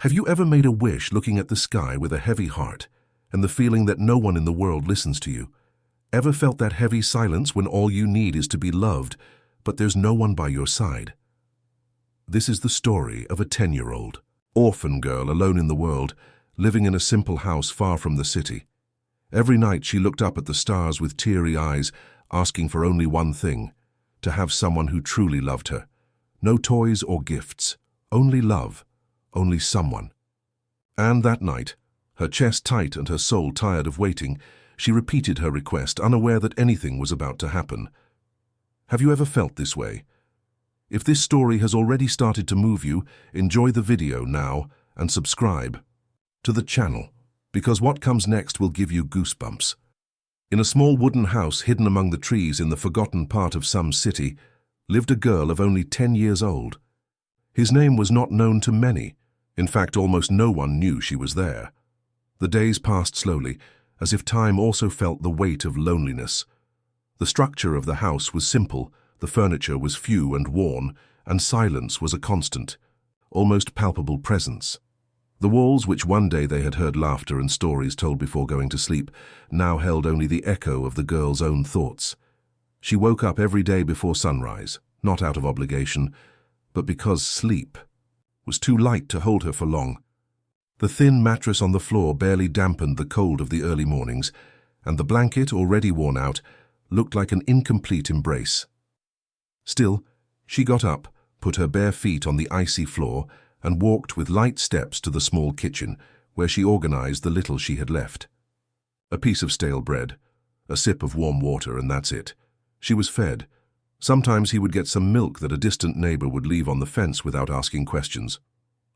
Have you ever made a wish looking at the sky with a heavy heart and the feeling that no one in the world listens to you? Ever felt that heavy silence when all you need is to be loved, but there's no one by your side? This is the story of a 10-year-old orphan girl alone in the world, living in a simple house far from the city. Every night she looked up at the stars with teary eyes, asking for only one thing: to have someone who truly loved her. No toys or gifts, only love, only someone. And that night, her chest tight and her soul tired of waiting, she repeated her request, unaware that anything was about to happen. Have you ever felt this way? If this story has already started to move you, enjoy the video now and subscribe to the channel, because what comes next will give you goosebumps. In a small wooden house hidden among the trees in the forgotten part of some city, lived a girl of only 10 years old. His name was not known to many. In fact, almost no one knew she was there. The days passed slowly, as if time also felt the weight of loneliness. The structure of the house was simple, the furniture was few and worn, and silence was a constant, almost palpable presence. The walls, which one day they had heard laughter and stories told before going to sleep, now held only the echo of the girl's own thoughts. She woke up every day before sunrise, not out of obligation, but because sleep was too light to hold her for long. The thin mattress on the floor barely dampened the cold of the early mornings, and the blanket, already worn out, looked like an incomplete embrace. Still, she got up, put her bare feet on the icy floor, and walked with light steps to the small kitchen, where she organized the little she had left. A piece of stale bread, a sip of warm water, and that's it. She was fed. Sometimes he would get some milk that a distant neighbor would leave on the fence without asking questions.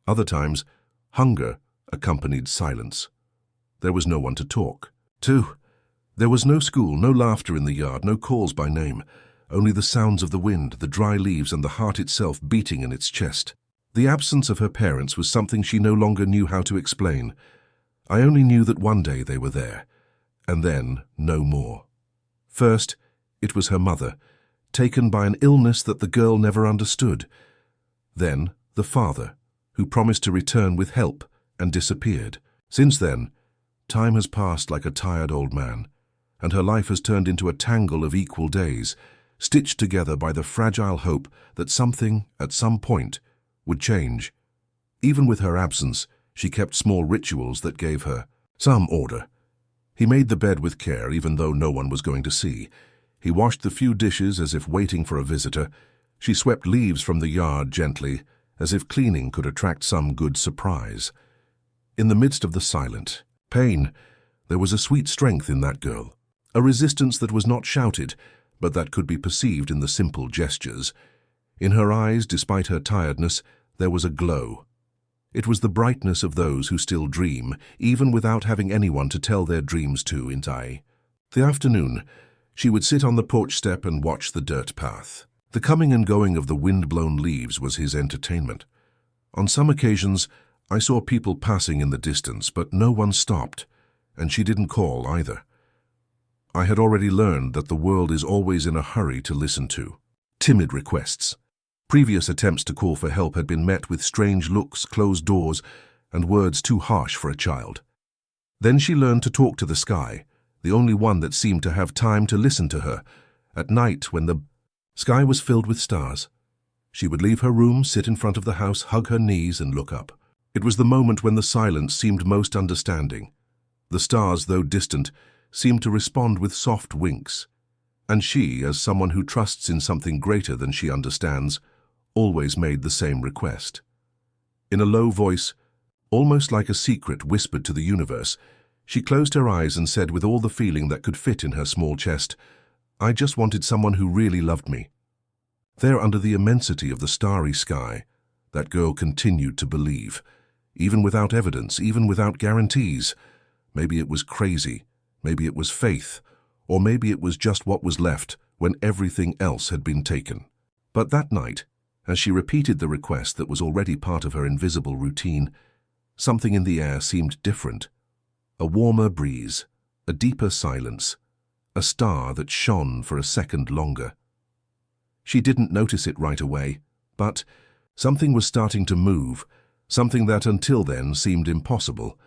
Other times, hunger accompanied silence. There was no one to talk to. There was no school, no laughter in the yard, no calls by name, only the sounds of the wind, the dry leaves, and the heart itself beating in its chest. The absence of her parents was something she no longer knew how to explain. I only knew that one day they were there, and then no more. First, it was her mother, taken by an illness that the girl never understood. Then, the father, who promised to return with help and disappeared. Since then, time has passed like a tired old man, and her life has turned into a tangle of equal days, stitched together by the fragile hope that something, at some point, would change. Even with her absence, she kept small rituals that gave her some order. He made the bed with care, even though no one was going to see. He washed the few dishes as if waiting for a visitor. She swept leaves from the yard gently, as if cleaning could attract some good surprise. In the midst of the silent pain, there was a sweet strength in that girl, a resistance that was not shouted, but that could be perceived in the simple gestures. In her eyes, despite her tiredness, there was a glow. It was the brightness of those who still dream, even without having anyone to tell their dreams to in day. The afternoon, she would sit on the porch step and watch the dirt path. The coming and going of the wind-blown leaves was his entertainment. On some occasions, I saw people passing in the distance, but no one stopped, and she didn't call either. I had already learned that the world is always in a hurry to listen to timid requests. Previous attempts to call for help had been met with strange looks, closed doors, and words too harsh for a child. Then she learned to talk to the sky, the only one that seemed to have time to listen to her. At night, when the sky was filled with stars, she would leave her room, sit in front of the house, hug her knees, and look up. It was the moment when the silence seemed most understanding. The stars, though distant, seemed to respond with soft winks. And she, as someone who trusts in something greater than she understands, always made the same request. In a low voice, almost like a secret whispered to the universe, she closed her eyes and said with all the feeling that could fit in her small chest, "I just wanted someone who really loved me." There, under the immensity of the starry sky, that girl continued to believe, even without evidence, even without guarantees. Maybe it was crazy, maybe it was faith, or maybe it was just what was left when everything else had been taken. But that night, as she repeated the request that was already part of her invisible routine, something in the air seemed different. A warmer breeze, a deeper silence, a star that shone for a second longer. She didn't notice it right away, but something was starting to move, something that until then seemed impossible.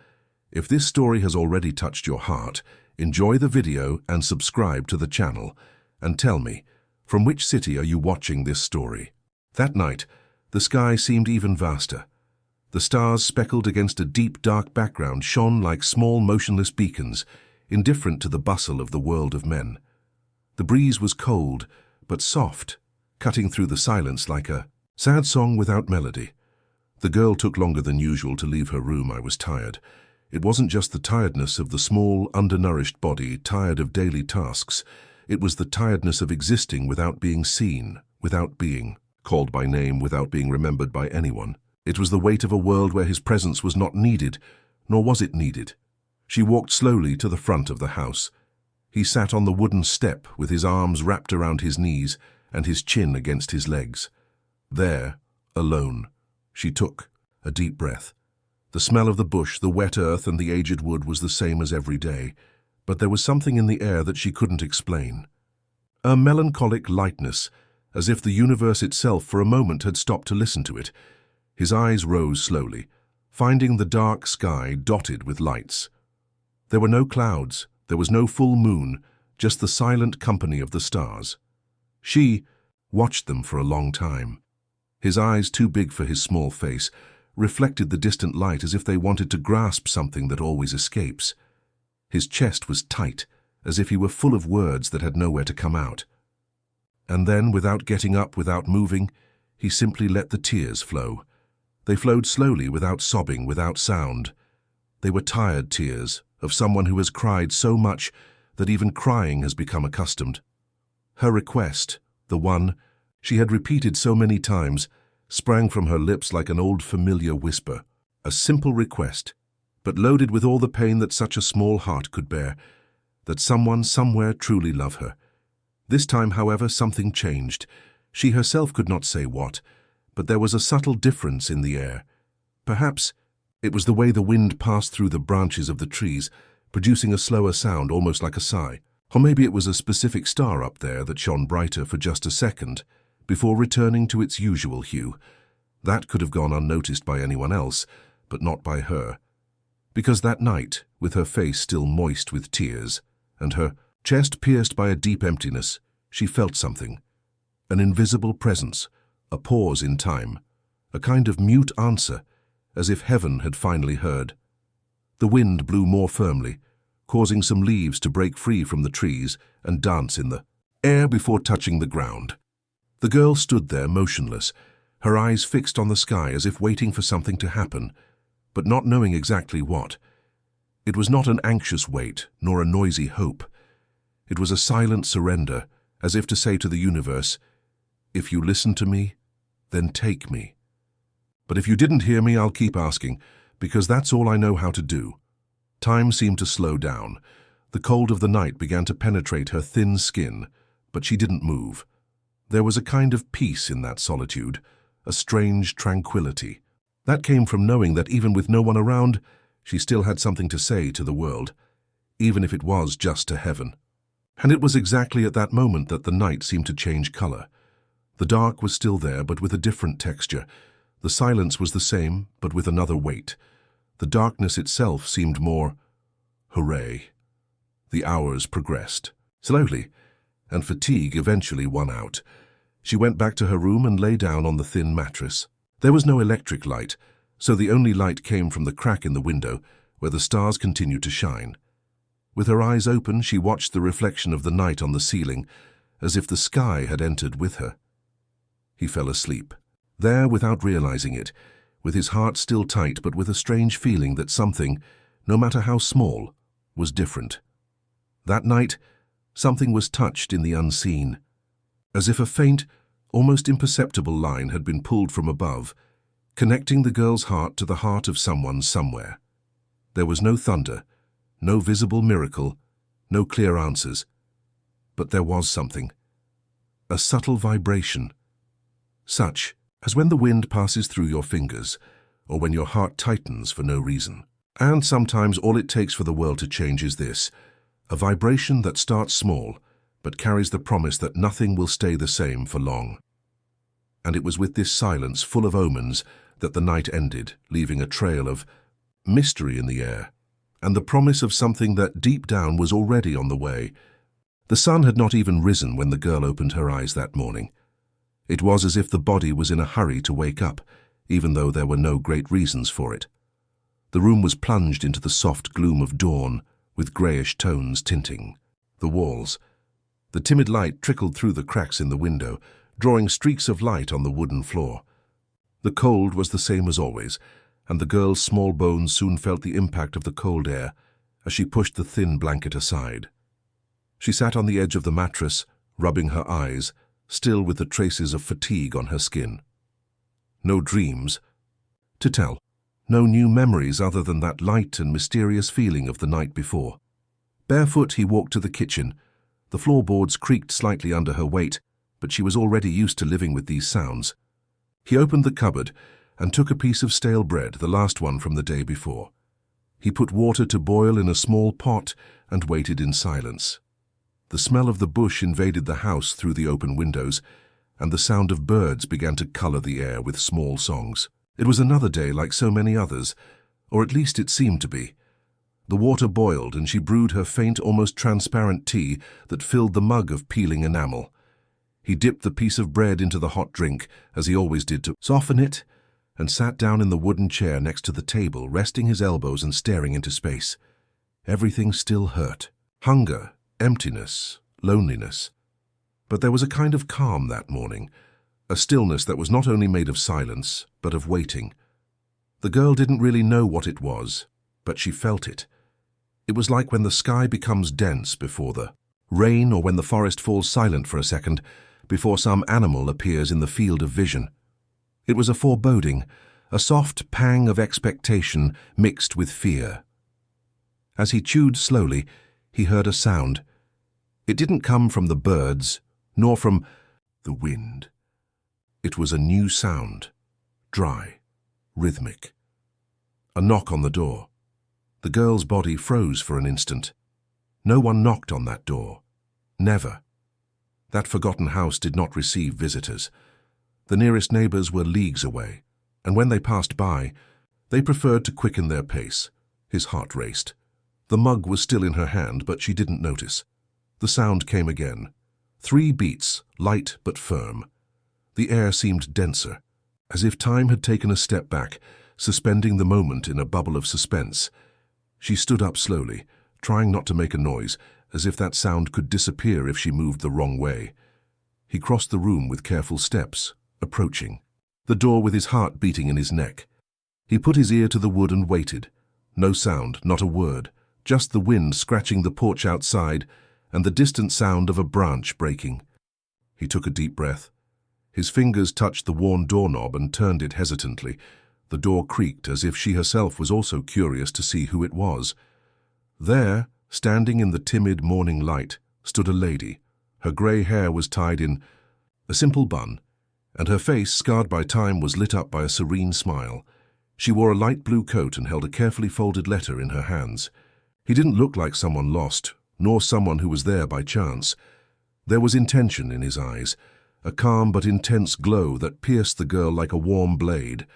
If this story has already touched your heart, enjoy the video and subscribe to the channel. And tell me, from which city are you watching this story? That night, the sky seemed even vaster. The stars speckled against a deep, dark background shone like small, motionless beacons, indifferent to the bustle of the world of men. The breeze was cold, but soft, cutting through the silence like a sad song without melody. The girl took longer than usual to leave her room. I was tired. It wasn't just the tiredness of the small, undernourished body, tired of daily tasks. It was the tiredness of existing without being seen, without being called by name, without being remembered by anyone. It was the weight of a world where his presence was not needed, nor was it needed. She walked slowly to the front of the house. He sat on the wooden step with his arms wrapped around his knees and his chin against his legs. There, alone, she took a deep breath. The smell of the bush, the wet earth, and the aged wood was the same as every day, but there was something in the air that she couldn't explain. A melancholic lightness, as if the universe itself for a moment had stopped to listen to it. His eyes rose slowly, finding the dark sky dotted with lights. There were no clouds, there was no full moon, just the silent company of the stars. She watched them for a long time. His eyes, too big for his small face, reflected the distant light as if they wanted to grasp something that always escapes. His chest was tight, as if he were full of words that had nowhere to come out. And then, without getting up, without moving, he simply let the tears flow. They flowed slowly, without sobbing, without sound. They were tired tears, of someone who has cried so much that even crying has become accustomed. Her request, the one she had repeated so many times, sprang from her lips like an old familiar whisper. A simple request, but loaded with all the pain that such a small heart could bear, that someone somewhere truly love her. This time, however, something changed. She herself could not say what, but there was a subtle difference in the air. Perhaps it was the way the wind passed through the branches of the trees, producing a slower sound, almost like a sigh. Or maybe it was a specific star up there that shone brighter for just a second, before returning to its usual hue. That could have gone unnoticed by anyone else, but not by her. Because that night, with her face still moist with tears, and her chest pierced by a deep emptiness, she felt something. An invisible presence, a pause in time, a kind of mute answer, as if heaven had finally heard. The wind blew more firmly, causing some leaves to break free from the trees and dance in the air before touching the ground. The girl stood there motionless, her eyes fixed on the sky as if waiting for something to happen, but not knowing exactly what. It was not an anxious wait, nor a noisy hope. It was a silent surrender, as if to say to the universe, "If you listen to me, then take me. But if you didn't hear me, I'll keep asking, because that's all I know how to do." Time seemed to slow down. The cold of the night began to penetrate her thin skin, but she didn't move. There was a kind of peace in that solitude, a strange tranquility. That came from knowing that even with no one around, she still had something to say to the world, even if it was just to heaven. And it was exactly at that moment that the night seemed to change color. The dark was still there, but with a different texture. The silence was the same, but with another weight. The darkness itself seemed more hooray. The hours progressed, slowly, and fatigue eventually won out. She went back to her room and lay down on the thin mattress. There was no electric light, so the only light came from the crack in the window, where the stars continued to shine. With her eyes open, she watched the reflection of the night on the ceiling, as if the sky had entered with her. He fell asleep, there without realizing it, with his heart still tight but with a strange feeling that something, no matter how small, was different. That night, something was touched in the unseen, as if a faint, almost imperceptible line had been pulled from above, connecting the girl's heart to the heart of someone somewhere. There was no thunder, no visible miracle, no clear answers, but there was something, a subtle vibration, such as when the wind passes through your fingers, or when your heart tightens for no reason. And sometimes all it takes for the world to change is this, a vibration that starts small, but carries the promise that nothing will stay the same for long. And it was with this silence full of omens that the night ended, leaving a trail of mystery in the air, and the promise of something that deep down was already on the way. The sun had not even risen when the girl opened her eyes that morning. It was as if the body was in a hurry to wake up, even though there were no great reasons for it. The room was plunged into the soft gloom of dawn, with greyish tones tinting the walls. The timid light trickled through the cracks in the window, drawing streaks of light on the wooden floor. The cold was the same as always, and the girl's small bones soon felt the impact of the cold air as she pushed the thin blanket aside. She sat on the edge of the mattress, rubbing her eyes, still with the traces of fatigue on her skin. No dreams to tell, no new memories other than that light and mysterious feeling of the night before. Barefoot, he walked to the kitchen. The floorboards creaked slightly under her weight, but she was already used to living with these sounds. He opened the cupboard and took a piece of stale bread, the last one from the day before. He put water to boil in a small pot and waited in silence. The smell of the bush invaded the house through the open windows, and the sound of birds began to color the air with small songs. It was another day like so many others, or at least it seemed to be. The water boiled, and she brewed her faint, almost transparent tea that filled the mug of peeling enamel. He dipped the piece of bread into the hot drink, as he always did, to soften it, and sat down in the wooden chair next to the table, resting his elbows and staring into space. Everything still hurt. Hunger, emptiness, loneliness. But there was a kind of calm that morning, a stillness that was not only made of silence, but of waiting. The girl didn't really know what it was, but she felt it. It was like when the sky becomes dense before the rain, or when the forest falls silent for a second before some animal appears in the field of vision. It was a foreboding, a soft pang of expectation mixed with fear. As he chewed slowly, he heard a sound. It didn't come from the birds, nor from the wind. It was a new sound, dry, rhythmic. A knock on the door. The girl's body froze for an instant. No one knocked on that door. Never. That forgotten house did not receive visitors. The nearest neighbors were leagues away, and when they passed by, they preferred to quicken their pace. His heart raced. The mug was still in her hand, but she didn't notice. The sound came again. 3 beats, light but firm. The air seemed denser, as if time had taken a step back, suspending the moment in a bubble of suspense. She stood up slowly, trying not to make a noise, as if that sound could disappear if she moved the wrong way. He crossed the room with careful steps, approaching. The door with his heart beating in his neck. He put his ear to the wood and waited. No sound, not a word, just the wind scratching the porch outside and the distant sound of a branch breaking. He took a deep breath. His fingers touched the worn doorknob and turned it hesitantly. The door creaked as if she herself was also curious to see who it was. There, standing in the timid morning light, stood a lady. Her grey hair was tied in a simple bun, and her face, scarred by time, was lit up by a serene smile. She wore a light blue coat and held a carefully folded letter in her hands. He didn't look like someone lost, nor someone who was there by chance. There was intention in his eyes, a calm but intense glow that pierced the girl like a warm blade.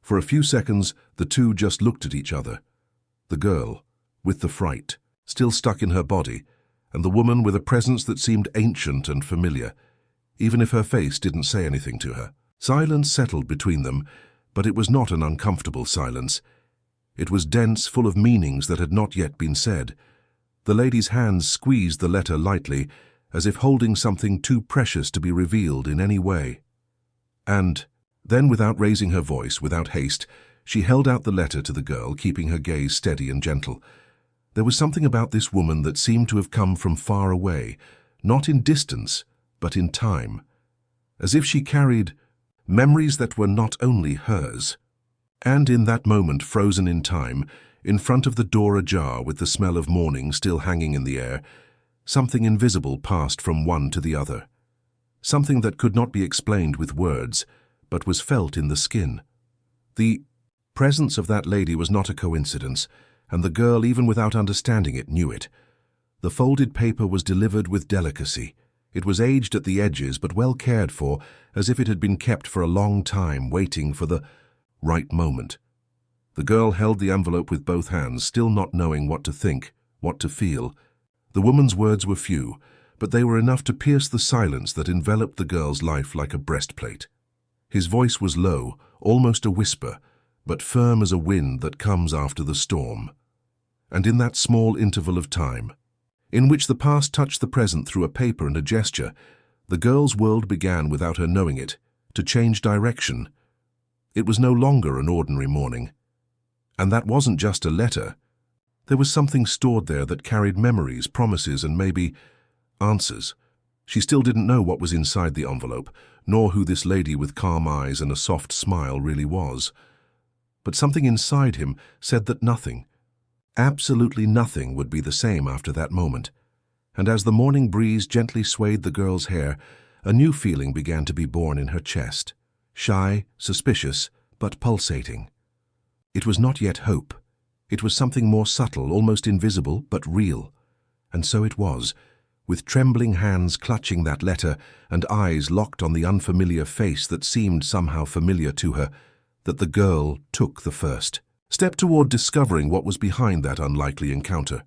For a few seconds, the two just looked at each other. The girl, with the fright, still stuck in her body, and the woman with a presence that seemed ancient and familiar, even if her face didn't say anything to her. Silence settled between them, but it was not an uncomfortable silence. It was dense, full of meanings that had not yet been said. The lady's hands squeezed the letter lightly, as if holding something too precious to be revealed in any way. And then, without raising her voice, without haste, she held out the letter to the girl, keeping her gaze steady and gentle. There was something about this woman that seemed to have come from far away, not in distance, but in time, as if she carried memories that were not only hers. And in that moment, frozen in time, in front of the door ajar with the smell of morning still hanging in the air, something invisible passed from one to the other. Something that could not be explained with words, but was felt in the skin. The presence of that lady was not a coincidence, and the girl, even without understanding it, knew it. The folded paper was delivered with delicacy. It was aged at the edges, but well cared for, as if it had been kept for a long time, waiting for the right moment. The girl held the envelope with both hands, still not knowing what to think, what to feel. The woman's words were few, but they were enough to pierce the silence that enveloped the girl's life like a breastplate. His voice was low, almost a whisper, but firm as a wind that comes after the storm. And in that small interval of time, in which the past touched the present through a paper and a gesture, the girl's world began, without her knowing it, to change direction. It was no longer an ordinary morning. And that wasn't just a letter. There was something stored there that carried memories, promises, and maybe answers. She still didn't know what was inside the envelope, nor who this lady with calm eyes and a soft smile really was. But something inside him said that nothing, absolutely nothing, would be the same after that moment. And as the morning breeze gently swayed the girl's hair, a new feeling began to be born in her chest. Shy, suspicious, but pulsating. It was not yet hope. It was something more subtle, almost invisible, but real. And so it was, with trembling hands clutching that letter and eyes locked on the unfamiliar face that seemed somehow familiar to her, that the girl took the first step toward discovering what was behind that unlikely encounter.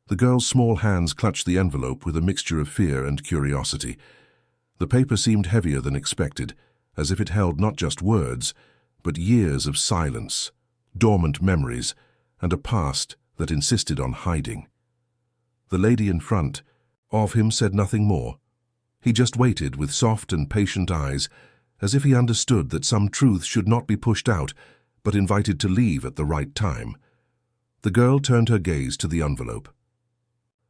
The girl's small hands clutched the envelope with a mixture of fear and curiosity. The paper seemed heavier than expected, as if it held not just words, but years of silence, dormant memories, and a past that insisted on hiding. The lady in front of him said nothing more. He just waited with soft and patient eyes, as if he understood that some truth should not be pushed out, but invited to leave at the right time. The girl turned her gaze to the envelope.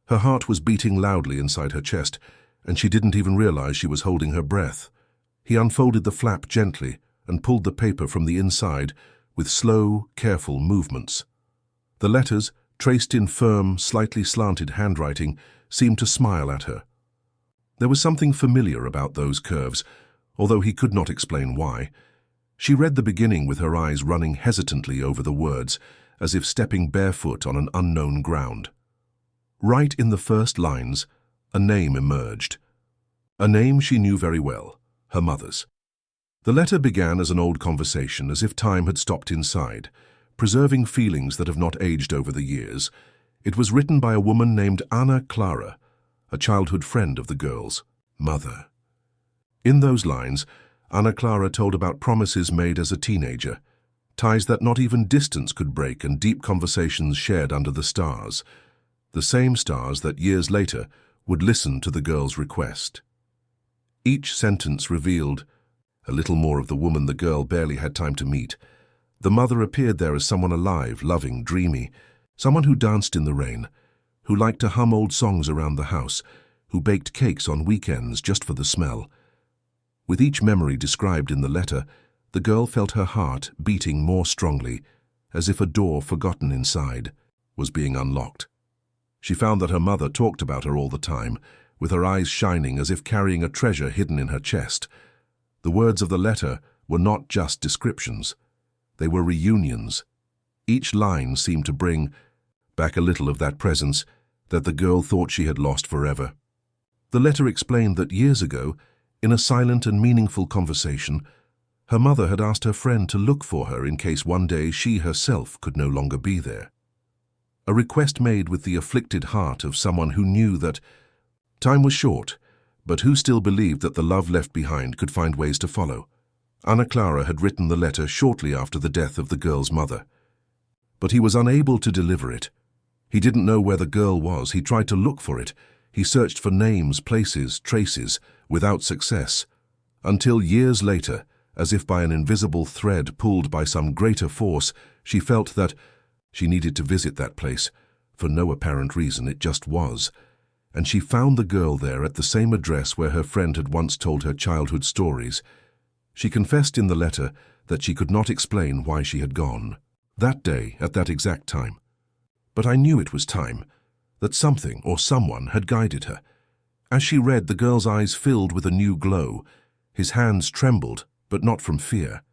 Her heart was beating loudly inside her chest, and she didn't even realize she was holding her breath. He unfolded the flap gently and pulled the paper from the inside with slow, careful movements. The letters, traced in firm, slightly slanted handwriting, seemed to smile at her. There was something familiar about those curves, although he could not explain why. She read the beginning with her eyes running hesitantly over the words, as if stepping barefoot on an unknown ground. Right in the first lines, a name emerged. A name she knew very well, her mother's. The letter began as an old conversation, as if time had stopped inside, preserving feelings that have not aged over the years. It was written by a woman named Anna Clara, a childhood friend of the girl's mother. In those lines, Anna Clara told about promises made as a teenager, ties that not even distance could break, and deep conversations shared under the stars, the same stars that years later would listen to the girl's request. Each sentence revealed a little more of the woman the girl barely had time to meet. The mother appeared there as someone alive, loving, dreamy, someone who danced in the rain, who liked to hum old songs around the house, who baked cakes on weekends just for the smell. With each memory described in the letter, the girl felt her heart beating more strongly, as if a door forgotten inside was being unlocked. She found that her mother talked about her all the time, with her eyes shining as if carrying a treasure hidden in her chest. The words of the letter were not just descriptions. They were reunions. Each line seemed to bring back a little of that presence that the girl thought she had lost forever. The letter explained that years ago, in a silent and meaningful conversation, her mother had asked her friend to look for her in case one day she herself could no longer be there. A request made with the afflicted heart of someone who knew that time was short, but who still believed that the love left behind could find ways to follow. Anna Clara had written the letter shortly after the death of the girl's mother. But he was unable to deliver it. He didn't know where the girl was. He tried to look for it. He searched for names, places, traces, without success, until years later, as if by an invisible thread pulled by some greater force, she felt that she needed to visit that place. For no apparent reason, it just was. And she found the girl there at the same address where her friend had once told her childhood stories. She confessed in the letter that she could not explain why she had gone, that day, at that exact time. But I knew it was time, that something or someone had guided her. As she read, the girl's eyes filled with a new glow. His hands trembled, but not from fear.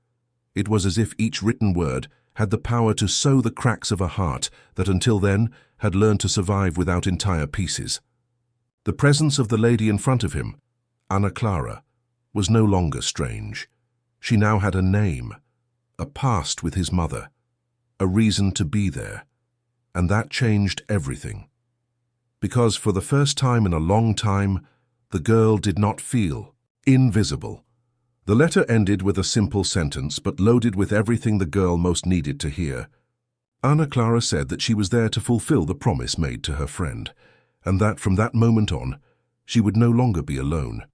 It was as if each written word had the power to sew the cracks of a heart that until then had learned to survive without entire pieces. The presence of the lady in front of him, Anna Clara, was no longer strange. She now had a name, a past with his mother, a reason to be there. And that changed everything. Because for the first time in a long time, the girl did not feel invisible. The letter ended with a simple sentence, but loaded with everything the girl most needed to hear. Ana Clara said that she was there to fulfill the promise made to her friend, and that from that moment on, she would no longer be alone.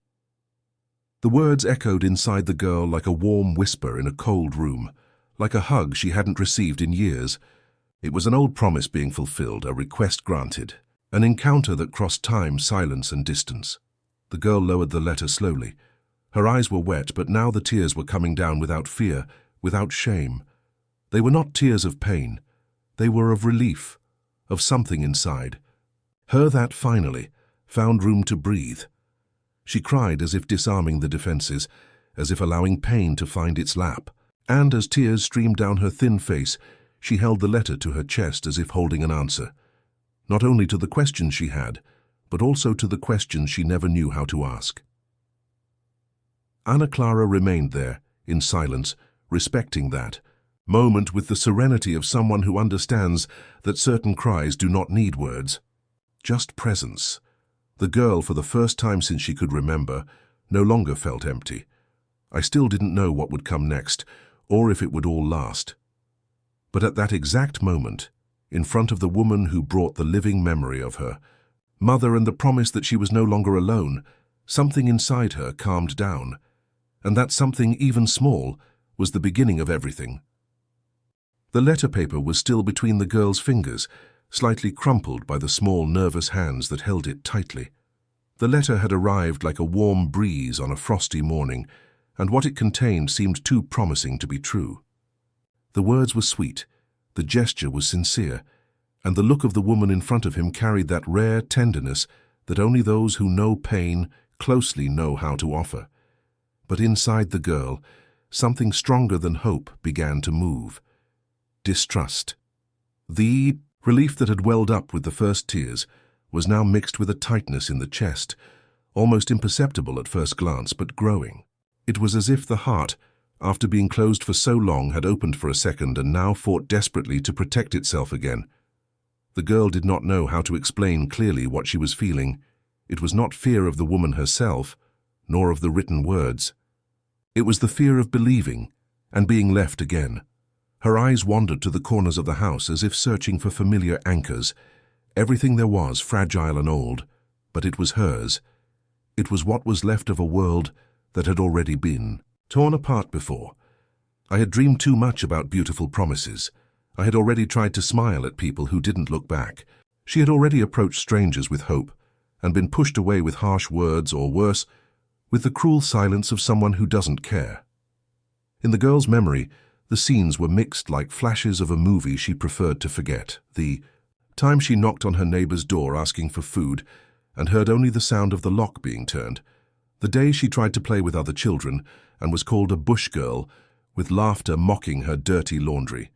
The words echoed inside the girl like a warm whisper in a cold room, like a hug she hadn't received in years. It was an old promise being fulfilled, a request granted, an encounter that crossed time, silence, and distance. The girl lowered the letter slowly. Her eyes were wet, but now the tears were coming down without fear, without shame. They were not tears of pain. They were of relief, of something inside. Her that finally found room to breathe. She cried as if disarming the defenses, as if allowing pain to find its lap. And as tears streamed down her thin face, she held the letter to her chest as if holding an answer. Not only to the questions she had, but also to the questions she never knew how to ask. Ana Clara remained there, in silence, respecting that moment with the serenity of someone who understands that certain cries do not need words, just presence. The girl, for the first time since she could remember, no longer felt empty. I still didn't know what would come next, or if it would all last. But at that exact moment, in front of the woman who brought the living memory of her mother and the promise that she was no longer alone, something inside her calmed down. And that something, even small, was the beginning of everything. The letter paper was still between the girl's fingers, slightly crumpled by the small, nervous hands that held it tightly. The letter had arrived like a warm breeze on a frosty morning, and what it contained seemed too promising to be true. The words were sweet, the gesture was sincere, and the look of the woman in front of him carried that rare tenderness that only those who know pain closely know how to offer. But inside the girl, something stronger than hope began to move. Distrust. The relief that had welled up with the first tears was now mixed with a tightness in the chest, almost imperceptible at first glance, but growing. It was as if the heart, after being closed for so long, had opened for a second and now fought desperately to protect itself again. The girl did not know how to explain clearly what she was feeling. It was not fear of the woman herself, nor of the written words. It was the fear of believing and being left again. Her eyes wandered to the corners of the house as if searching for familiar anchors. Everything there was, fragile and old, but it was hers. It was what was left of a world that had already been torn apart before. I had dreamed too much about beautiful promises. I had already tried to smile at people who didn't look back. She had already approached strangers with hope and been pushed away with harsh words, or worse, with the cruel silence of someone who doesn't care. In the girl's memory, the scenes were mixed like flashes of a movie she preferred to forget. The time she knocked on her neighbor's door asking for food and heard only the sound of the lock being turned. The day she tried to play with other children and was called a bush girl, with laughter mocking her dirty laundry.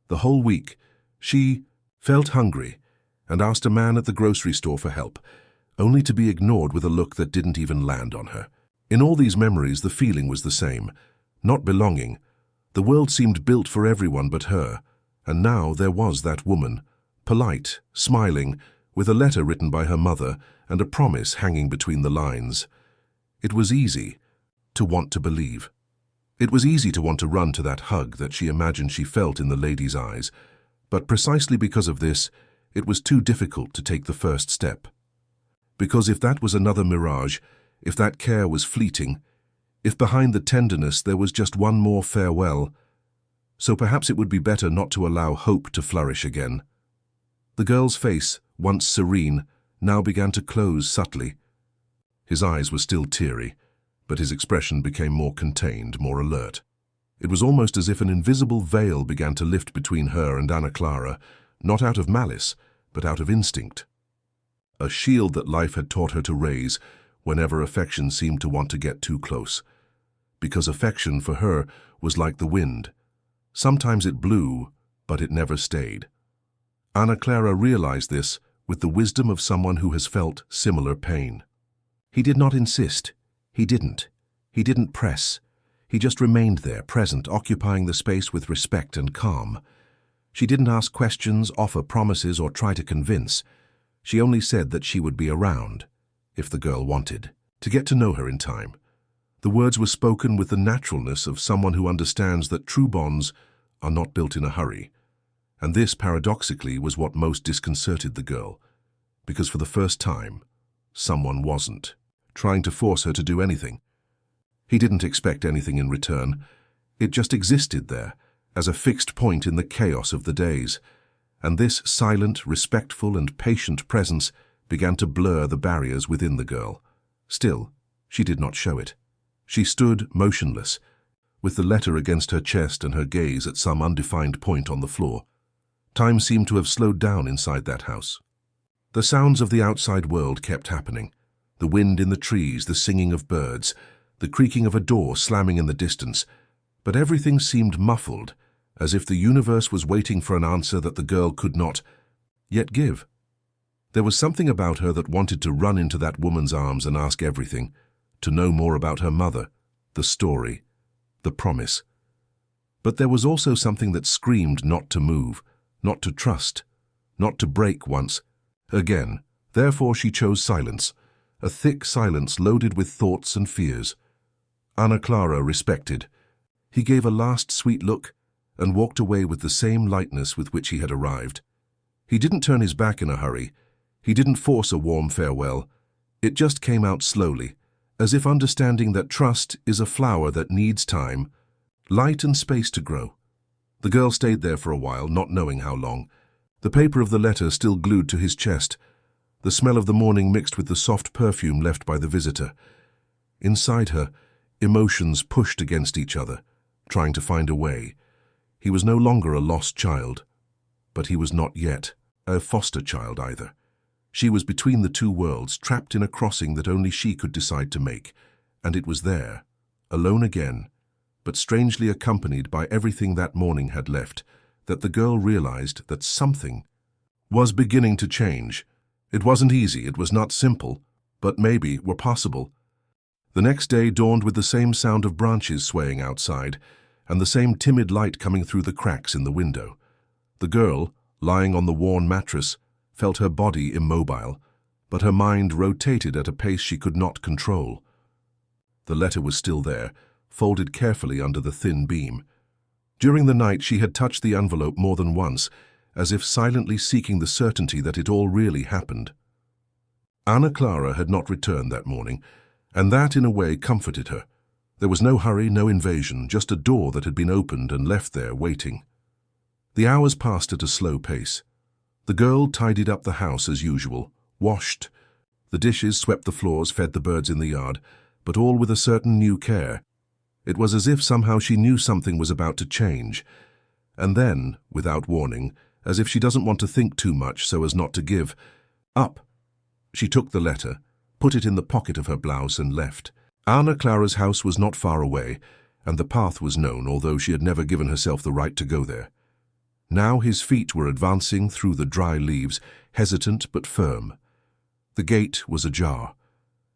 The whole week, she felt hungry and asked a man at the grocery store for help, only to be ignored with a look that didn't even land on her. In all these memories, the feeling was the same, not belonging. The world seemed built for everyone but her, and now there was that woman, polite, smiling, with a letter written by her mother and a promise hanging between the lines. It was easy to want to believe. It was easy to want to run to that hug that she imagined she felt in the lady's eyes, but precisely because of this, it was too difficult to take the first step. Because if that was another mirage, if that care was fleeting, if behind the tenderness there was just one more farewell, so perhaps it would be better not to allow hope to flourish again. The girl's face, once serene, now began to close subtly. His eyes were still teary, but his expression became more contained, more alert. It was almost as if an invisible veil began to lift between her and Ana Clara, not out of malice, but out of instinct. A shield that life had taught her to raise whenever affection seemed to want to get too close. Because affection for her was like the wind. Sometimes it blew, but it never stayed. Ana Clara realized this with the wisdom of someone who has felt similar pain. He did not insist. He didn't press. He just remained there, present, occupying the space with respect and calm. She didn't ask questions, offer promises, or try to convince. She only said that she would be around, if the girl wanted, to get to know her in time. The words were spoken with the naturalness of someone who understands that true bonds are not built in a hurry. And this, paradoxically, was what most disconcerted the girl, because for the first time, someone wasn't trying to force her to do anything. He didn't expect anything in return. It just existed there, as a fixed point in the chaos of the days. And this silent, respectful, and patient presence began to blur the barriers within the girl. Still, she did not show it. She stood motionless, with the letter against her chest and her gaze at some undefined point on the floor. Time seemed to have slowed down inside that house. The sounds of the outside world kept happening. The wind in the trees, the singing of birds, the creaking of a door slamming in the distance. But everything seemed muffled, as if the universe was waiting for an answer that the girl could not yet give. There was something about her that wanted to run into that woman's arms and ask everything, to know more about her mother, the story, the promise. But there was also something that screamed not to move, not to trust, not to break once again. Therefore she chose silence, a thick silence loaded with thoughts and fears. Ana Clara respected. He gave a last sweet look and walked away with the same lightness with which he had arrived. He didn't turn his back in a hurry. He didn't force a warm farewell. It just came out slowly, as if understanding that trust is a flower that needs time, light and space to grow. The girl stayed there for a while, not knowing how long, the paper of the letter still glued to his chest, the smell of the morning mixed with the soft perfume left by the visitor. Inside her, emotions pushed against each other, trying to find a way. He was no longer a lost child, but he was not yet a foster child either. She was between the two worlds, trapped in a crossing that only she could decide to make, and it was there, alone again, but strangely accompanied by everything that morning had left, that the girl realized that something was beginning to change. It wasn't easy, it was not simple, but maybe were possible. The next day dawned with the same sound of branches swaying outside, and the same timid light coming through the cracks in the window. The girl, lying on the worn mattress, felt her body immobile, but her mind rotated at a pace she could not control. The letter was still there, folded carefully under the thin beam. During the night she had touched the envelope more than once, as if silently seeking the certainty that it all really happened. Ana Clara had not returned that morning, and that in a way comforted her. There was no hurry, no invasion, just a door that had been opened and left there waiting. The hours passed at a slow pace. The girl tidied up the house as usual, washed. The dishes, swept the floors, fed the birds in the yard, but all with a certain new care. It was as if somehow she knew something was about to change. And then, without warning, as if she doesn't want to think too much so as not to give up, she took the letter, put it in the pocket of her blouse and left. Ana Clara's house was not far away, and the path was known, although she had never given herself the right to go there. Now his feet were advancing through the dry leaves, hesitant but firm. The gate was ajar.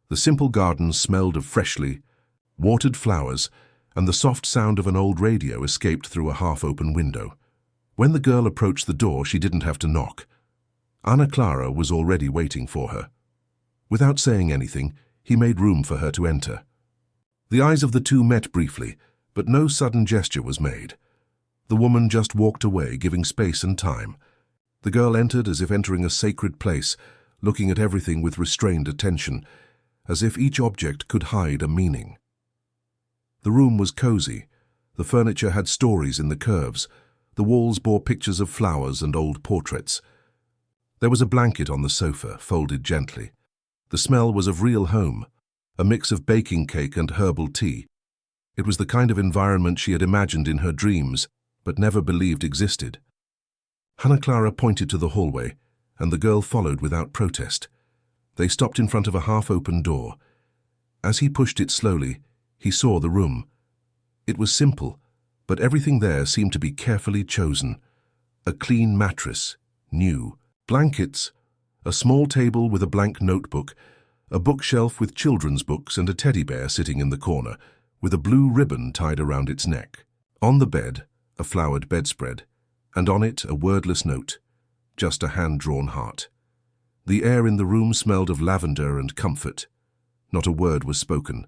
The simple garden smelled of freshly watered flowers, and the soft sound of an old radio escaped through a half-open window. When the girl approached the door, she didn't have to knock. Ana Clara was already waiting for her. Without saying anything, he made room for her to enter. The eyes of the two met briefly, but no sudden gesture was made. The woman just walked away, giving space and time. The girl entered as if entering a sacred place, looking at everything with restrained attention, as if each object could hide a meaning. The room was cozy. The furniture had stories in the curves. The walls bore pictures of flowers and old portraits. There was a blanket on the sofa, folded gently. The smell was of real home, a mix of baking cake and herbal tea. It was the kind of environment she had imagined in her dreams, but never believed existed. Ana Clara pointed to the hallway, and the girl followed without protest. They stopped in front of a half-open door. As he pushed it slowly, he saw the room. It was simple, but everything there seemed to be carefully chosen. A clean mattress, new, blankets, a small table with a blank notebook, a bookshelf with children's books and a teddy bear sitting in the corner, with a blue ribbon tied around its neck. On the bed, a flowered bedspread, and on it a wordless note, just a hand-drawn heart. The air in the room smelled of lavender and comfort. Not a word was spoken.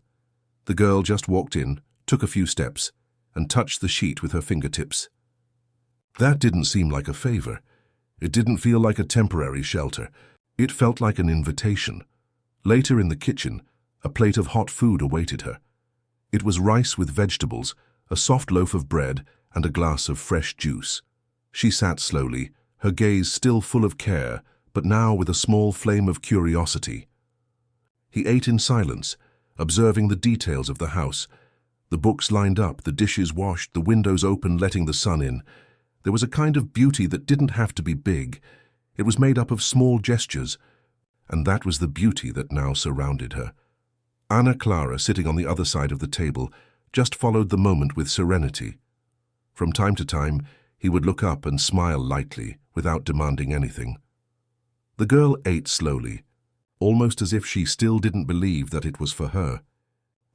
The girl just walked in, took a few steps, and touched the sheet with her fingertips. That didn't seem like a favor. It didn't feel like a temporary shelter. It felt like an invitation. Later in the kitchen, a plate of hot food awaited her. It was rice with vegetables, a soft loaf of bread, and a glass of fresh juice. She sat slowly, her gaze still full of care, but now with a small flame of curiosity. He ate in silence, observing the details of the house. The books lined up, the dishes washed, the windows open, letting the sun in. There was a kind of beauty that didn't have to be big. It was made up of small gestures, and that was the beauty that now surrounded her. Anna Clara, sitting on the other side of the table, just followed the moment with serenity. From time to time, he would look up and smile lightly, without demanding anything. The girl ate slowly, almost as if she still didn't believe that it was for her.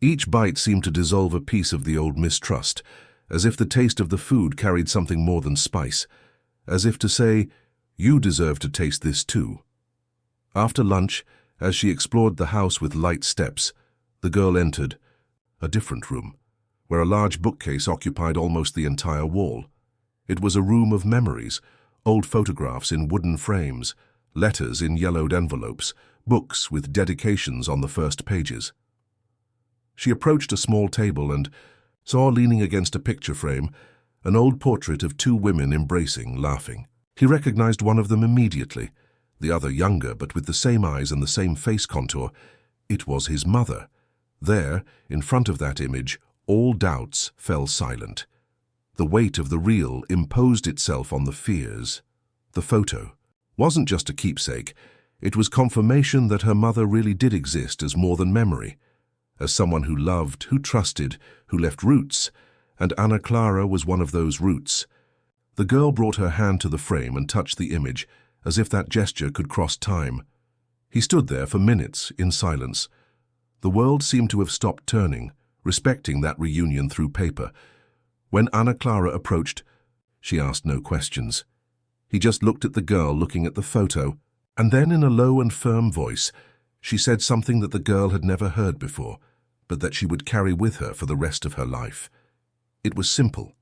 Each bite seemed to dissolve a piece of the old mistrust, as if the taste of the food carried something more than spice, as if to say, "You deserve to taste this too." After lunch, as she explored the house with light steps, the girl entered a different room, where a large bookcase occupied almost the entire wall. It was a room of memories, old photographs in wooden frames, letters in yellowed envelopes, books with dedications on the first pages. She approached a small table and saw leaning against a picture frame an old portrait of two women embracing, laughing. He recognized one of them immediately, the other younger but with the same eyes and the same face contour. It was his mother. There, in front of that image, all doubts fell silent. The weight of the real imposed itself on the fears. The photo wasn't just a keepsake. It was confirmation that her mother really did exist as more than memory, as someone who loved, who trusted, who left roots, and Anna Clara was one of those roots. The girl brought her hand to the frame and touched the image, as if that gesture could cross time. He stood there for minutes in silence. The world seemed to have stopped turning, respecting that reunion through paper. When Anna Clara approached, she asked no questions. He just looked at the girl looking at the photo, and then in a low and firm voice, she said something that the girl had never heard before, but that she would carry with her for the rest of her life. It was simple.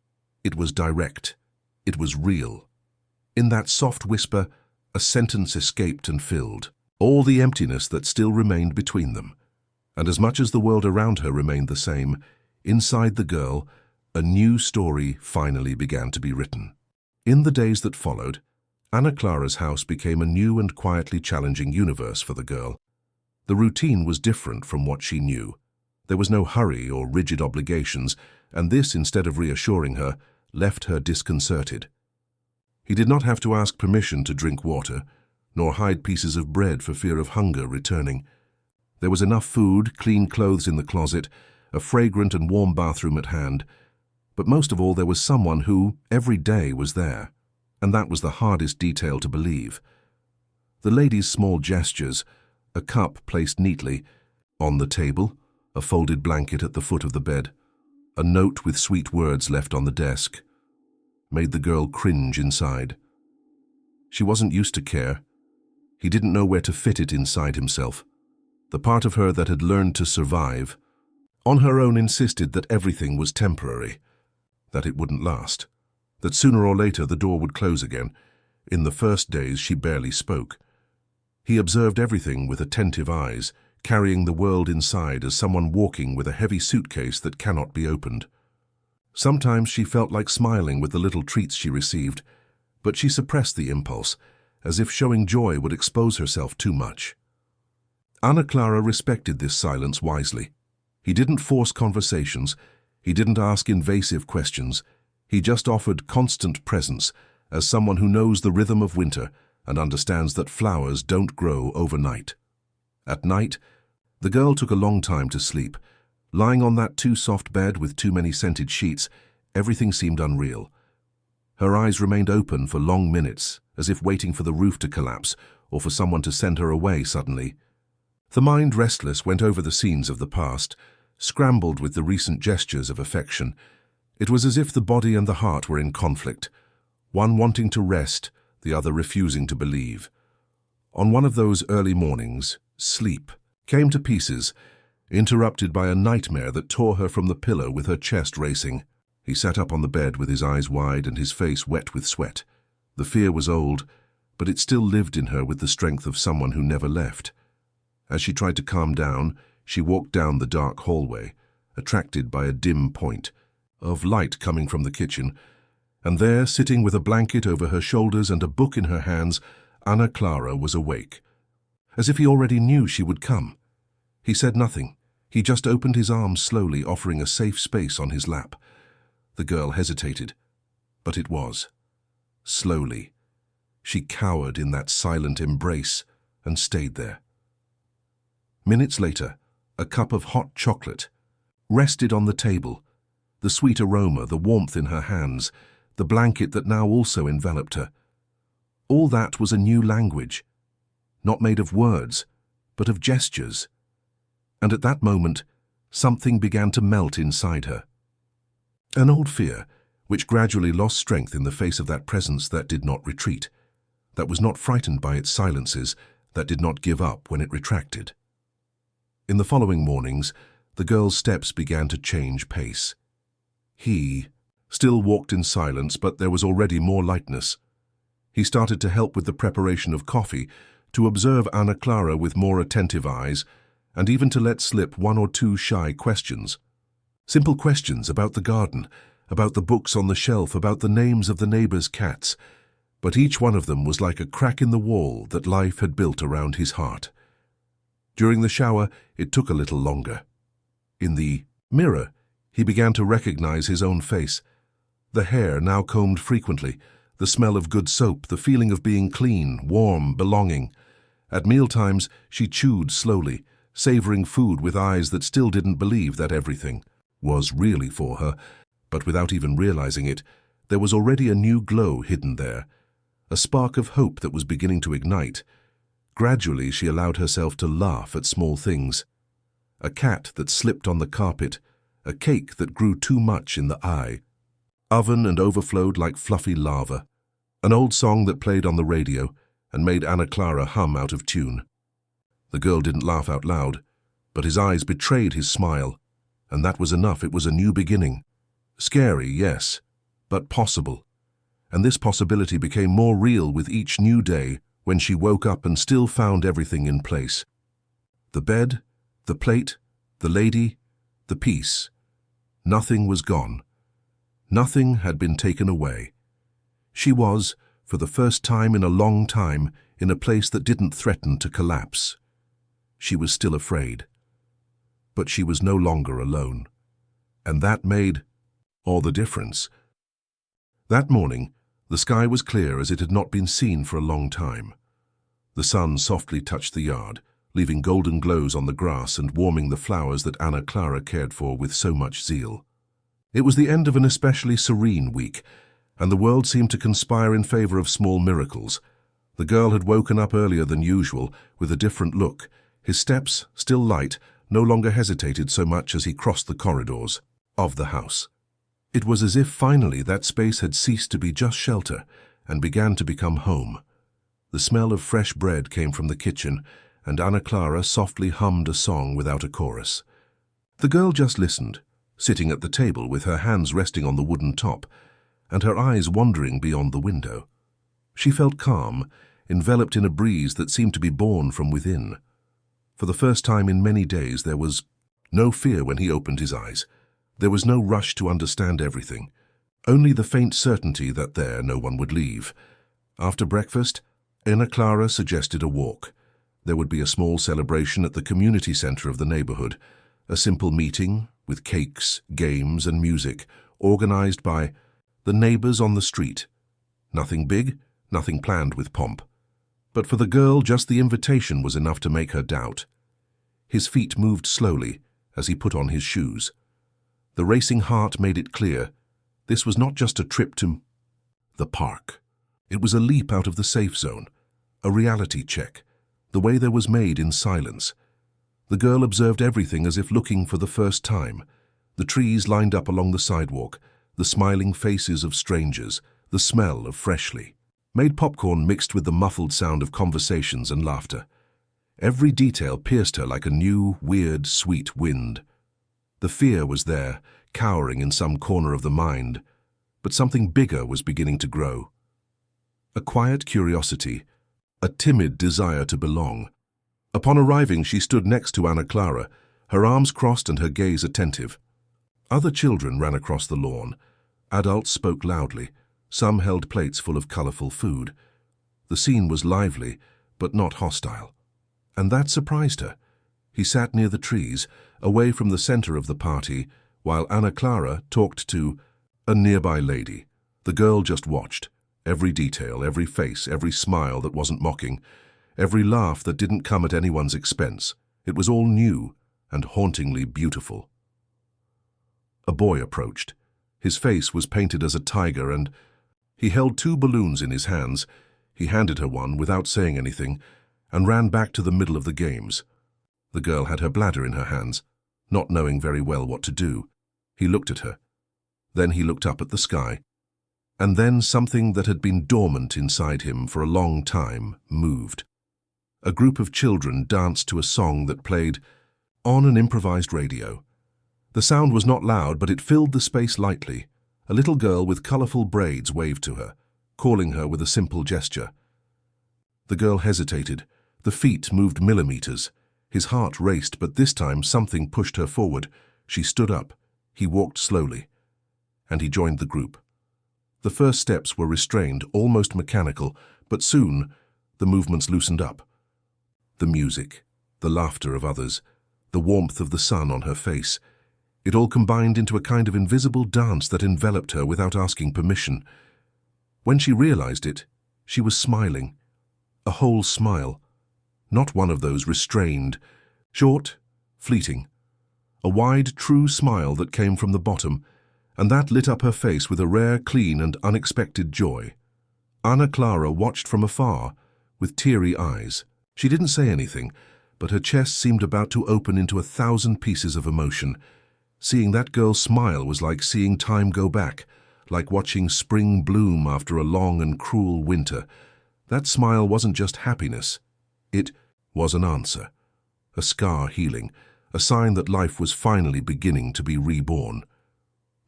It was direct. It was real. In that soft whisper, a sentence escaped and filled all the emptiness that still remained between them. And as much as the world around her remained the same, inside the girl, a new story finally began to be written. In the days that followed, Anna Clara's house became a new and quietly challenging universe for the girl. The routine was different from what she knew. There was no hurry or rigid obligations, and this, instead of reassuring her, left her disconcerted. He did not have to ask permission to drink water, nor hide pieces of bread for fear of hunger returning. There was enough food, clean clothes in the closet, a fragrant and warm bathroom at hand, but most of all there was someone who, every day, was there, and that was the hardest detail to believe. The lady's small gestures, a cup placed neatly on the table, a folded blanket at the foot of the bed, a note with sweet words left on the desk, made the girl cringe inside. She wasn't used to care. He didn't know where to fit it inside himself. The part of her that had learned to survive, on her own insisted that everything was temporary, that it wouldn't last, that sooner or later the door would close again. In the first days she barely spoke. He observed everything with attentive eyes, carrying the world inside as someone walking with a heavy suitcase that cannot be opened. Sometimes she felt like smiling with the little treats she received, but she suppressed the impulse, as if showing joy would expose herself too much. Anna Clara respected this silence wisely. He didn't force conversations. He didn't ask invasive questions. He just offered constant presence as someone who knows the rhythm of winter and understands that flowers don't grow overnight. At night, the girl took a long time to sleep. Lying on that too soft bed with too many scented sheets, everything seemed unreal. Her eyes remained open for long minutes, as if waiting for the roof to collapse or for someone to send her away suddenly. The mind, restless, went over the scenes of the past, scrambled with the recent gestures of affection. It was as if the body and the heart were in conflict, one wanting to rest, the other refusing to believe. On one of those early mornings, sleep came to pieces, interrupted by a nightmare that tore her from the pillow with her chest racing. He sat up on the bed with his eyes wide and his face wet with sweat. The fear was old, but it still lived in her with the strength of someone who never left. As she tried to calm down, she walked down the dark hallway, attracted by a dim point of light coming from the kitchen, and there, sitting with a blanket over her shoulders and a book in her hands, Ana Clara was awake. As if he already knew she would come. He said nothing. He just opened his arms slowly, offering a safe space on his lap. The girl hesitated, but it was. Slowly. She cowered in that silent embrace and stayed there. Minutes later, a cup of hot chocolate rested on the table, the sweet aroma, the warmth in her hands, the blanket that now also enveloped her. All that was a new language, not made of words, but of gestures. And at that moment, something began to melt inside her. An old fear, which gradually lost strength in the face of that presence that did not retreat, that was not frightened by its silences, that did not give up when it retracted. In the following mornings, the girl's steps began to change pace. He still walked in silence, but there was already more lightness. He started to help with the preparation of coffee, to observe Ana Clara with more attentive eyes, and even to let slip one or two shy questions. Simple questions about the garden, about the books on the shelf, about the names of the neighbors' cats, but each one of them was like a crack in the wall that life had built around his heart. During the shower, it took a little longer. In the mirror, he began to recognize his own face. The hair now combed frequently, the smell of good soap, the feeling of being clean, warm, belonging. At mealtimes, she chewed slowly, savoring food with eyes that still didn't believe that everything was really for her, but without even realizing it, there was already a new glow hidden there, a spark of hope that was beginning to ignite. Gradually, she allowed herself to laugh at small things. A cat that slipped on the carpet, a cake that grew too much in the eye, oven and overflowed like fluffy lava, an old song that played on the radio and made Ana Clara hum out of tune. The girl didn't laugh out loud, but his eyes betrayed his smile, and that was enough. It was a new beginning. Scary, yes, but possible. And this possibility became more real with each new day when she woke up and still found everything in place. The bed, the plate, the lady, the peace. Nothing was gone. Nothing had been taken away. She was, for the first time in a long time, in a place that didn't threaten to collapse. She was still afraid. But she was no longer alone. And that made all the difference. That morning, the sky was clear as it had not been seen for a long time. The sun softly touched the yard, leaving golden glows on the grass and warming the flowers that Ana Clara cared for with so much zeal. It was the end of an especially serene week, and the world seemed to conspire in favor of small miracles. The girl had woken up earlier than usual, with a different look. His steps, still light, no longer hesitated so much as he crossed the corridors of the house. It was as if finally that space had ceased to be just shelter and began to become home. The smell of fresh bread came from the kitchen, and Ana Clara softly hummed a song without a chorus. The girl just listened, sitting at the table with her hands resting on the wooden top, and her eyes wandering beyond the window. She felt calm, enveloped in a breeze that seemed to be born from within. For the first time in many days there was no fear when he opened his eyes. There was no rush to understand everything, only the faint certainty that there no one would leave. After breakfast, Ana Clara suggested a walk. There would be a small celebration at the community center of the neighborhood, a simple meeting with cakes, games, and music, organized by the neighbors on the street. Nothing big, nothing planned with pomp. But for the girl, just the invitation was enough to make her doubt. His feet moved slowly as he put on his shoes. The racing heart made it clear this was not just a trip to the park. It was a leap out of the safe zone, a reality check, the way there was made in silence. The girl observed everything as if looking for the first time. The trees lined up along the sidewalk, the smiling faces of strangers, the smell of freshly made popcorn mixed with the muffled sound of conversations and laughter. Every detail pierced her like a new, weird, sweet wind. The fear was there, cowering in some corner of the mind, but something bigger was beginning to grow. A quiet curiosity, a timid desire to belong. Upon arriving, she stood next to Ana Clara, her arms crossed and her gaze attentive. Other children ran across the lawn. Adults spoke loudly. Some held plates full of colorful food. The scene was lively, but not hostile. And that surprised her. He sat near the trees, away from the center of the party, while Ana Clara talked to a nearby lady. The girl just watched. Every detail, every face, every smile that wasn't mocking, every laugh that didn't come at anyone's expense. It was all new and hauntingly beautiful. A boy approached. His face was painted as a tiger, and he held 2 balloons in his hands. He handed her one without saying anything and ran back to the middle of the games. The girl had her bladder in her hands, not knowing very well what to do. He looked at her. Then he looked up at the sky. And then something that had been dormant inside him for a long time moved. A group of children danced to a song that played on an improvised radio. The sound was not loud, but it filled the space lightly. A little girl with colorful braids waved to her, calling her with a simple gesture. The girl hesitated. The feet moved millimeters. His heart raced, but this time something pushed her forward. She stood up. He walked slowly, and he joined the group. The first steps were restrained, almost mechanical, but soon the movements loosened up. The music, the laughter of others, the warmth of the sun on her face, it all combined into a kind of invisible dance that enveloped her without asking permission. When she realized it, she was smiling. A whole smile. Not one of those restrained, short, fleeting. A wide, true smile that came from the bottom, and that lit up her face with a rare, clean, and unexpected joy. Ana Clara watched from afar, with teary eyes. She didn't say anything, but her chest seemed about to open into 1,000 pieces of emotion. Seeing that girl smile was like seeing time go back, like watching spring bloom after a long and cruel winter. That smile wasn't just happiness. It was an answer, a scar healing, a sign that life was finally beginning to be reborn.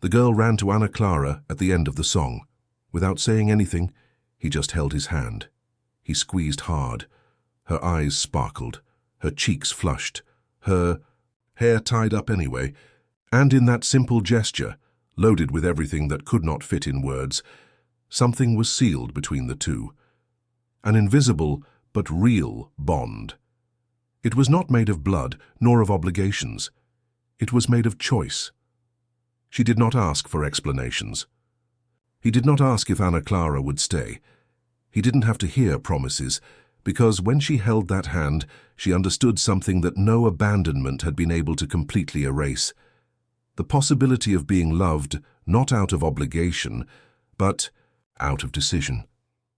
The girl ran to Ana Clara at the end of the song. Without saying anything, he just held his hand. He squeezed hard. Her eyes sparkled, her cheeks flushed, her hair tied up anyway, and in that simple gesture, loaded with everything that could not fit in words, something was sealed between the two. An invisible but real bond. It was not made of blood, nor of obligations. It was made of choice. She did not ask for explanations. He did not ask if Ana Clara would stay. He didn't have to hear promises, because when she held that hand, she understood something that no abandonment had been able to completely erase. The possibility of being loved, not out of obligation, but out of decision.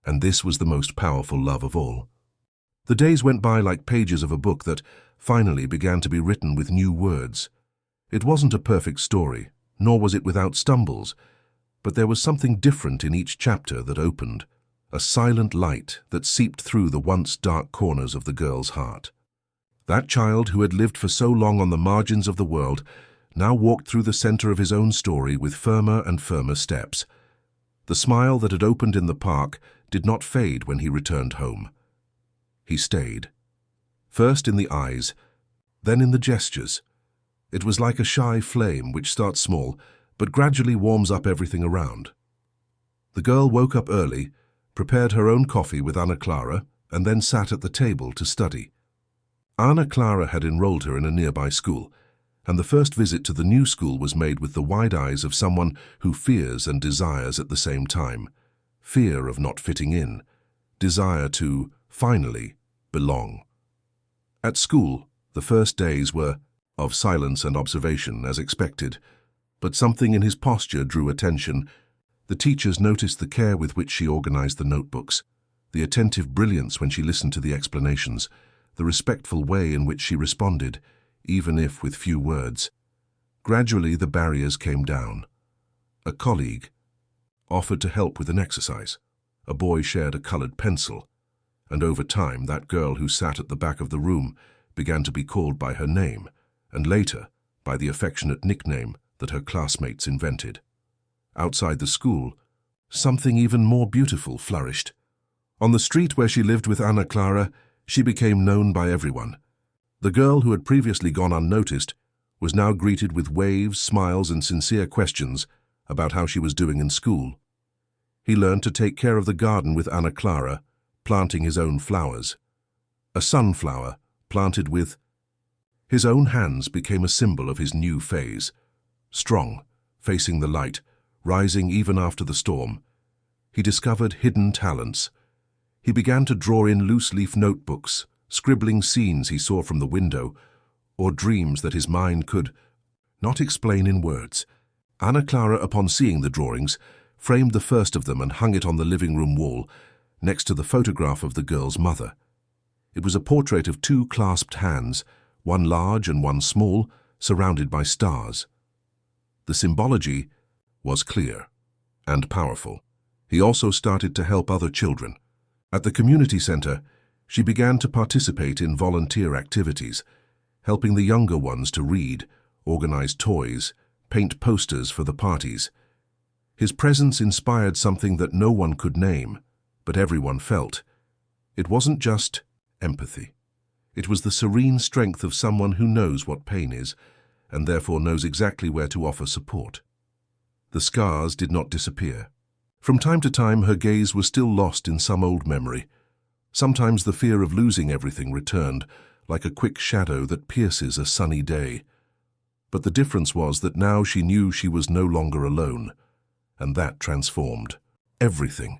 And this was the most powerful love of all. The days went by like pages of a book that finally began to be written with new words. It wasn't a perfect story, nor was it without stumbles, but there was something different in each chapter that opened, a silent light that seeped through the once dark corners of the girl's heart. That child who had lived for so long on the margins of the world now walked through the center of his own story with firmer and firmer steps. The smile that had opened in the park did not fade when he returned home. He stayed. First in the eyes, then in the gestures. It was like a shy flame which starts small, but gradually warms up everything around. The girl woke up early, prepared her own coffee with Ana Clara, and then sat at the table to study. Ana Clara had enrolled her in a nearby school, and the first visit to the new school was made with the wide eyes of someone who fears and desires at the same time. Fear of not fitting in, desire to, finally, belong. At school, the first days were of silence and observation, as expected, but something in his posture drew attention. The teachers noticed the care with which she organized the notebooks, the attentive brilliance when she listened to the explanations, the respectful way in which she responded. even if with few words. Gradually, the barriers came down. A colleague offered to help with an exercise. A boy shared a colored pencil, and over time, that girl who sat at the back of the room began to be called by her name, and later, by the affectionate nickname that her classmates invented. Outside the school, something even more beautiful flourished. On the street where she lived with Ana Clara, she became known by everyone. The girl who had previously gone unnoticed was now greeted with waves, smiles, and sincere questions about how she was doing in school. He learned to take care of the garden with Ana Clara, planting his own flowers. A sunflower planted with his own hands became a symbol of his new phase. Strong, facing the light, rising even after the storm. He discovered hidden talents. He began to draw in loose-leaf notebooks, scribbling scenes he saw from the window, or dreams that his mind could not explain in words. Ana Clara, upon seeing the drawings, framed the first of them and hung it on the living room wall, next to the photograph of the girl's mother. It was a portrait of two clasped hands, one large and one small, surrounded by stars. The symbology was clear and powerful. He also started to help other children. At the community center, she began to participate in volunteer activities, helping the younger ones to read, organize toys, paint posters for the parties. His presence inspired something that no one could name, but everyone felt. It wasn't just empathy. It was the serene strength of someone who knows what pain is, and therefore knows exactly where to offer support. The scars did not disappear. From time to time, her gaze was still lost in some old memory. Sometimes the fear of losing everything returned, like a quick shadow that pierces a sunny day. But the difference was that now she knew she was no longer alone, and that transformed everything.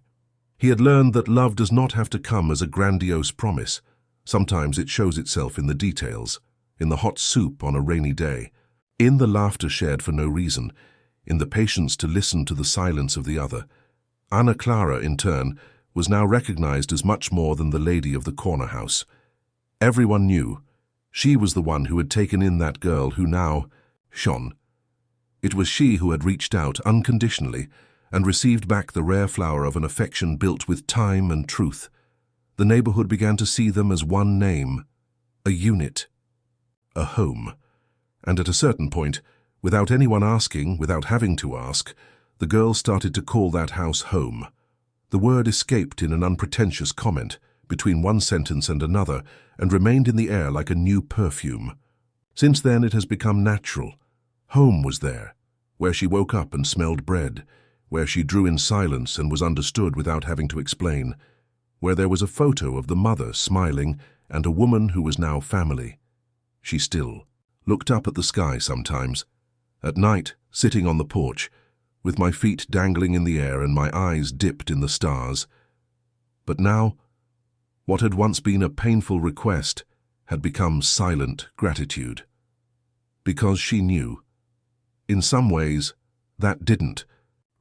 He had learned that love does not have to come as a grandiose promise. Sometimes it shows itself in the details, in the hot soup on a rainy day, in the laughter shared for no reason, in the patience to listen to the silence of the other. Ana Clara, in turn, was now recognized as much more than the lady of the corner house. Everyone knew she was the one who had taken in that girl who now shone. It was she who had reached out unconditionally and received back the rare flower of an affection built with time and truth. The neighborhood began to see them as one name, a unit, a home. And at a certain point, without anyone asking, without having to ask, the girl started to call that house home. The word escaped in an unpretentious comment, between one sentence and another, and remained in the air like a new perfume. Since then it has become natural. Home was there, where she woke up and smelled bread, where she drew in silence and was understood without having to explain, where there was a photo of the mother smiling and a woman who was now family. She still looked up at the sky sometimes. At night, sitting on the porch, with my feet dangling in the air and my eyes dipped in the stars. But now, what had once been a painful request had become silent gratitude. Because she knew. In some ways, that didn't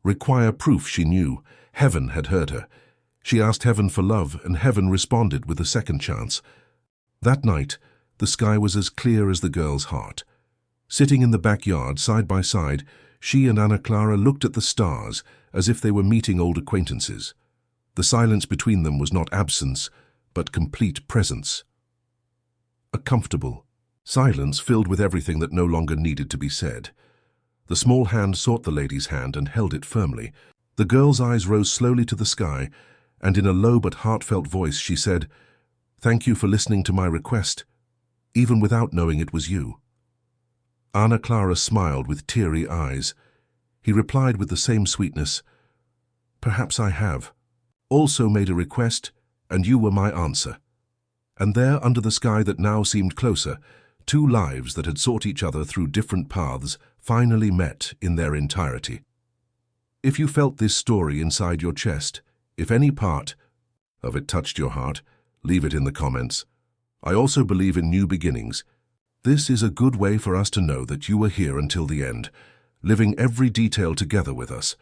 require proof. She knew. Heaven had heard her. She asked heaven for love, and heaven responded with a second chance. That night, the sky was as clear as the girl's heart. Sitting in the backyard, side by side, she and Ana Clara looked at the stars as if they were meeting old acquaintances. The silence between them was not absence, but complete presence. A comfortable silence filled with everything that no longer needed to be said. The small hand sought the lady's hand and held it firmly. The girl's eyes rose slowly to the sky, and in a low but heartfelt voice she said, "Thank you for listening to my request, even without knowing it was you." Ana Clara smiled with teary eyes. He replied with the same sweetness, "Perhaps I have also made a request, and you were my answer." And there, under the sky that now seemed closer, two lives that had sought each other through different paths finally met in their entirety. If you felt this story inside your chest, if any part of it touched your heart, leave it in the comments. I also believe in new beginnings. This is a good way for us to know that you are here until the end, living every detail together with us.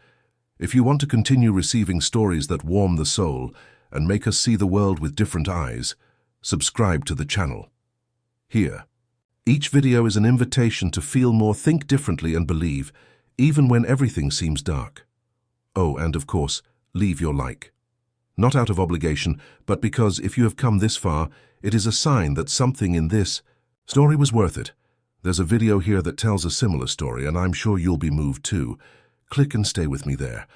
If you want to continue receiving stories that warm the soul and make us see the world with different eyes, subscribe to the channel. Here, Each video is an invitation to feel more, think differently, and believe, even when everything seems dark. Oh, and of course, leave your like. Not out of obligation, but because if you have come this far, it is a sign that something in this story was worth it. There's a video here that tells a similar story, and I'm sure you'll be moved too. Click and stay with me there.